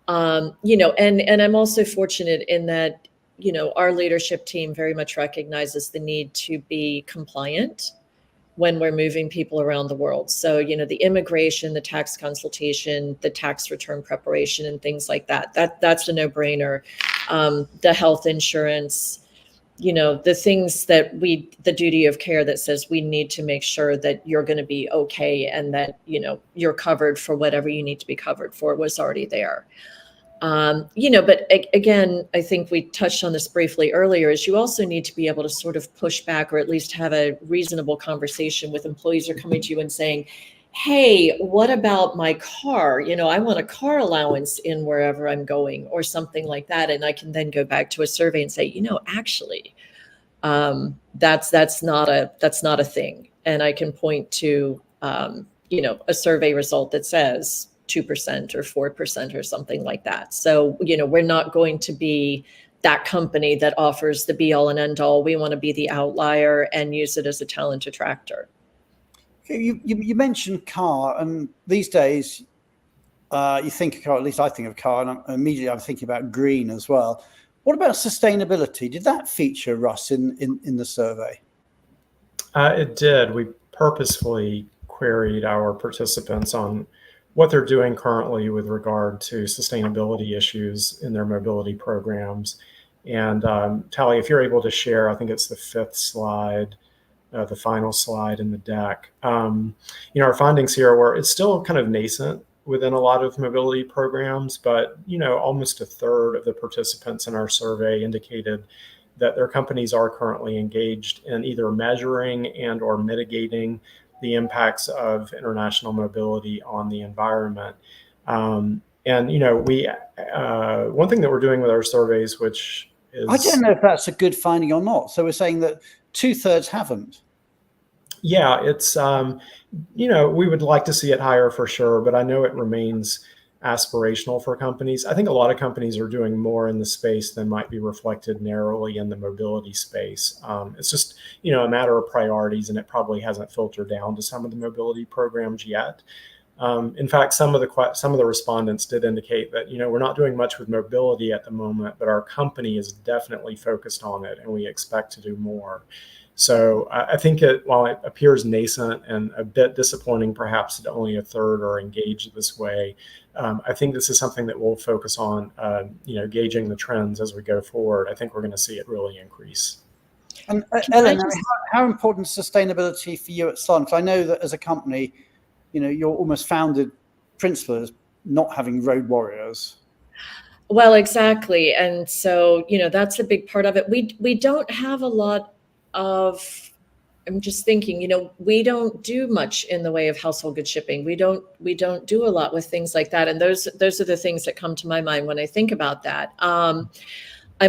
S5: And I'm also fortunate in that, our leadership team very much recognizes the need to be compliant when we're moving people around the world. So, the immigration, the tax consultation, the tax return preparation, and things like that, that's a no-brainer. The health insurance, the things that the duty of care that says we need to make sure that you're going to be okay and that, you're covered for whatever you need to be covered for was already there. But again, I think we touched on this briefly earlier, is you also need to be able to sort of push back or at least have a reasonable conversation with employees who are coming to you and saying, hey, what about my car? I want a car allowance in wherever I'm going or something like that. And I can then go back to a survey and say, actually, that's not a thing. And I can point to, a survey result that says 2% or 4% or something like that. So, we're not going to be that company that offers the be all and end all. We want to be the outlier and use it as a talent attractor.
S1: You mentioned car, and these days you think of car, at least I think of car, and immediately I'm thinking about green as well. What about sustainability? Did that feature, Russ, in the survey?
S6: It did. We purposefully queried our participants on what they're doing currently with regard to sustainability issues in their mobility programs. And Tally, if you're able to share, I think it's the 5th slide, the final slide in the deck. Our findings here were it's still kind of nascent within a lot of mobility programs, but almost a third of the participants in our survey indicated that their companies are currently engaged in either measuring and or mitigating the impacts of international mobility on the environment. And we one thing that we're doing with our surveys, which is,
S1: I don't know if that's a good finding or not. So we're saying that 2/3 haven't.
S6: Yeah, it's we would like to see it higher for sure, but I know it remains aspirational for companies. I think a lot of companies are doing more in the space than might be reflected narrowly in the mobility space. It's just, a matter of priorities, and it probably hasn't filtered down to some of the mobility programs yet. In fact, some of the respondents did indicate that, we're not doing much with mobility at the moment, but our company is definitely focused on it, and we expect to do more. So I think while it appears nascent and a bit disappointing, perhaps that only a third are engaged this way, I think this is something that we'll focus on, gauging the trends as we go forward. I think we're going to see it really increase.
S1: And Ellen, how important is sustainability for you at Slalom? Because I know that as a company, your almost founded principle is not having road warriors.
S5: Well, exactly. And so, that's a big part of it. We don't have a lot of, I'm just thinking, we don't do much in the way of household goods shipping. We don't do a lot with things like that. And those are the things that come to my mind when I think about that. I'm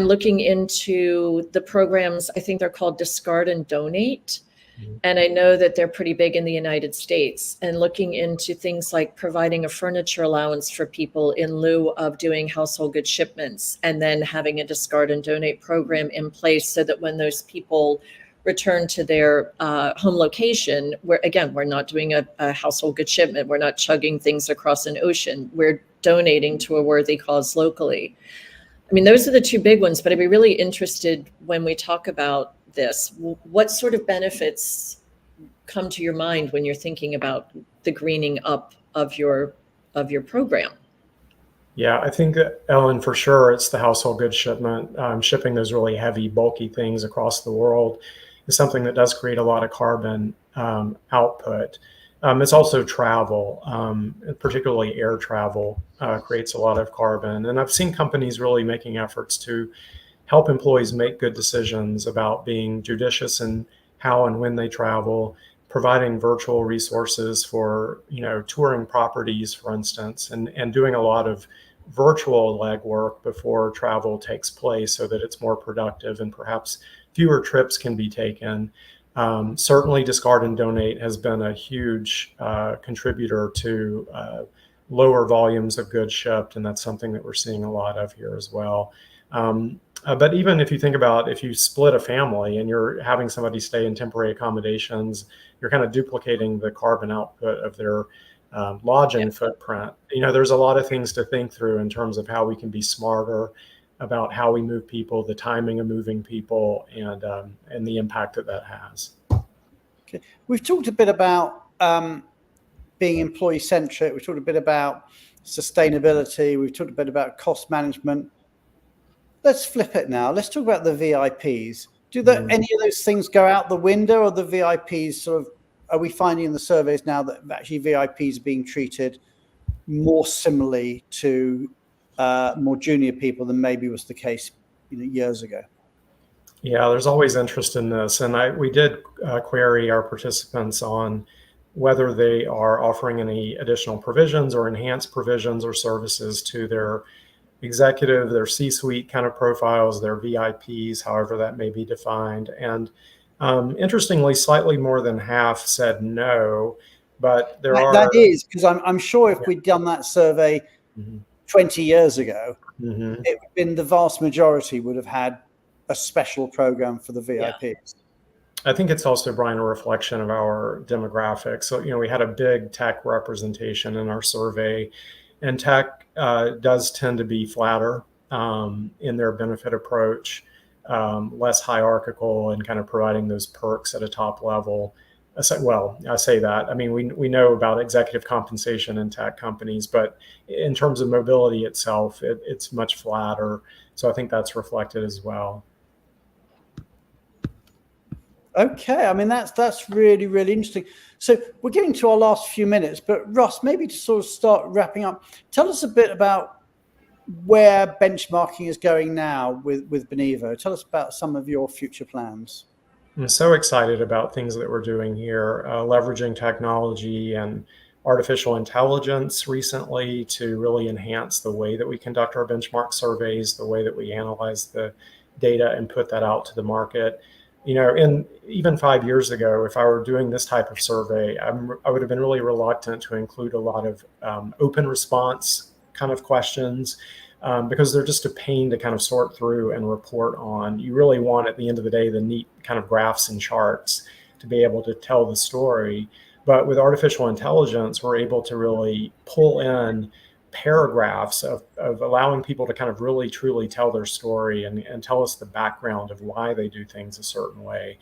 S5: looking into the programs, I think they're called Discard and Donate. And I know that they're pretty big in the United States, and looking into things like providing a furniture allowance for people in lieu of doing household goods shipments, and then having a Discard and Donate program in place so that when those people return to their home location, we're not doing a household goods shipment. We're not chugging things across an ocean. We're donating to a worthy cause locally. I mean, those are the two big ones, but I'd be really interested when we talk about this, what sort of benefits come to your mind when you're thinking about the greening up of your program?
S6: Yeah, I think that, Ellen, for sure, it's the household goods shipment. Shipping those really heavy, bulky things across the world is something that does create a lot of carbon output. It's also travel, particularly air travel, creates a lot of carbon. And I've seen companies really making efforts to help employees make good decisions about being judicious in how and when they travel, providing virtual resources for, touring properties, for instance, and doing a lot of virtual legwork before travel takes place so that it's more productive and perhaps fewer trips can be taken. Certainly, Discard and Donate has been a huge contributor to lower volumes of goods shipped, and that's something that we're seeing a lot of here as well. But even if you think about if you split a family and you're having somebody stay in temporary accommodations, you're kind of duplicating the carbon output of their lodging footprint. There's a lot of things to think through in terms of how we can be smarter about how we move people, the timing of moving people, and the impact that has.
S1: Okay. We've talked a bit about being employee centric. We've talked a bit about sustainability. We've talked a bit about cost management. Let's flip it now. Let's talk about the VIPs. any of those things go out the window, or the VIPs sort of, are we finding in the surveys now that actually VIPs are being treated more similarly to more junior people than maybe was the case years ago?
S6: Yeah, there's always interest in this. And we did query our participants on whether they are offering any additional provisions or enhanced provisions or services to their executive, their C-suite kind of profiles, their VIPs, however that may be defined. And interestingly, slightly more than half said no, but
S1: that is, because I'm sure if we'd done that survey 20 years ago, it would have been the vast majority would have had a special program for the VIPs.
S6: Yeah. I think it's also, Brian, a reflection of our demographics. So, we had a big tech representation in our survey, and tech does tend to be flatter in their benefit approach, less hierarchical, and kind of providing those perks at a top level. Well, I say that. I mean, we know about executive compensation in tech companies, but in terms of mobility itself, it's much flatter. So I think that's reflected as well.
S1: Okay, I mean, that's really, really interesting. So we're getting to our last few minutes, but Russ, maybe to sort of start wrapping up, tell us a bit about where benchmarking is going now with Benivo. Tell us about some of your future plans.
S6: I'm so excited about things that we're doing here, leveraging technology and artificial intelligence recently to really enhance the way that we conduct our benchmark surveys, the way that we analyze the data and put that out to the market. And even 5 years ago, if I were doing this type of survey, I would have been really reluctant to include a lot of open response kind of questions because they're just a pain to kind of sort through and report on. You really want, at the end of the day, the neat kind of graphs and charts to be able to tell the story. But with artificial intelligence, we're able to really pull in paragraphs of allowing people to kind of really truly tell their story and tell us the background of why they do things a certain way.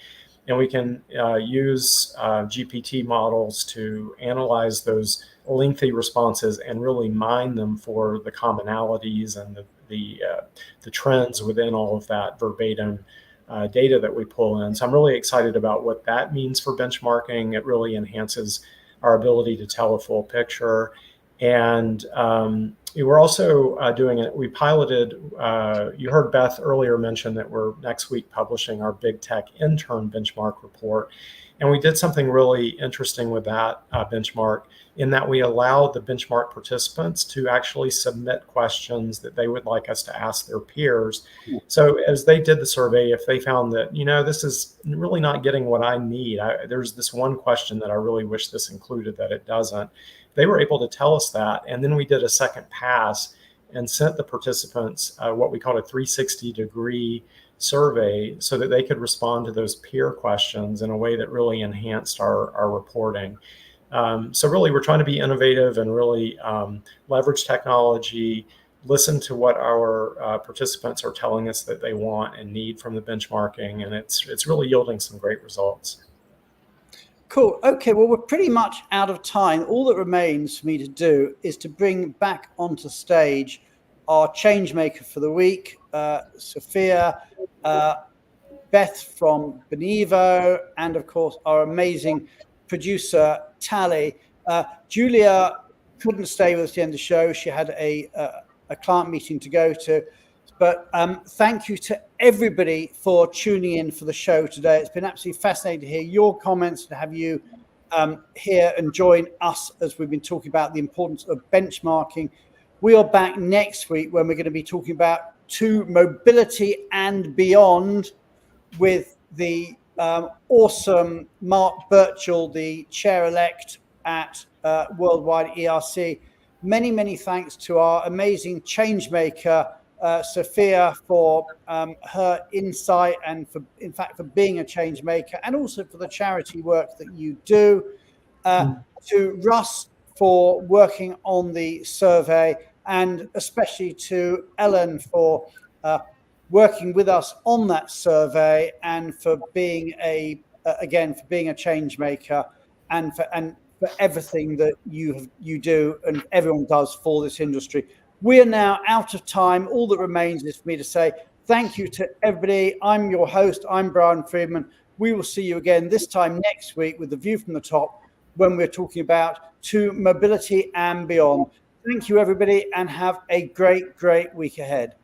S6: And we can use GPT models to analyze those lengthy responses and really mine them for the commonalities and the trends within all of that verbatim data that we pull in. So I'm really excited about what that means for benchmarking. It really enhances our ability to tell a full picture. And we're also doing it. We piloted, you heard Beth earlier mention that we're next week publishing our Big Tech Intern Benchmark Report. And we did something really interesting with that benchmark in that we allowed the benchmark participants to actually submit questions that they would like us to ask their peers. So as they did the survey, if they found that, this is really not getting what I need, there's this one question that I really wish this included that it doesn't, they were able to tell us that. And then we did a second pass and sent the participants what we called a 360-degree survey so that they could respond to those peer questions in a way that really enhanced our reporting. So really, we're trying to be innovative and really leverage technology, listen to what our participants are telling us that they want and need from the benchmarking, and it's really yielding some great results.
S1: Cool. Okay, well, we're pretty much out of time. All that remains for me to do is to bring back onto stage our Changemaker for the week, Sophia, Beth from Benivo, and of course our amazing producer, Tally. Julia couldn't stay with us at the end of the show. She had a client meeting to go to. But thank you to everybody for tuning in for the show today. It's been absolutely fascinating to hear your comments and have you here and join us as we've been talking about the importance of benchmarking. We are back next week when we're going to be talking about mobility and beyond with the awesome Mark Birchall, the chair-elect at Worldwide ERC. Many, many thanks to our amazing Changemaker, Sophia, for her insight and for being a change maker, and also for the charity work that you do. To Russ for working on the survey, and especially to Ellen for working with us on that survey, and for being a change maker, and for everything that you do and everyone does for this industry. We are now out of time. All that remains is for me to say thank you to everybody. I'm your host. I'm Brian Friedman. We will see you again this time next week with The View from the Top, when we're talking about to mobility and beyond. Thank you, everybody, and have a great, great week ahead.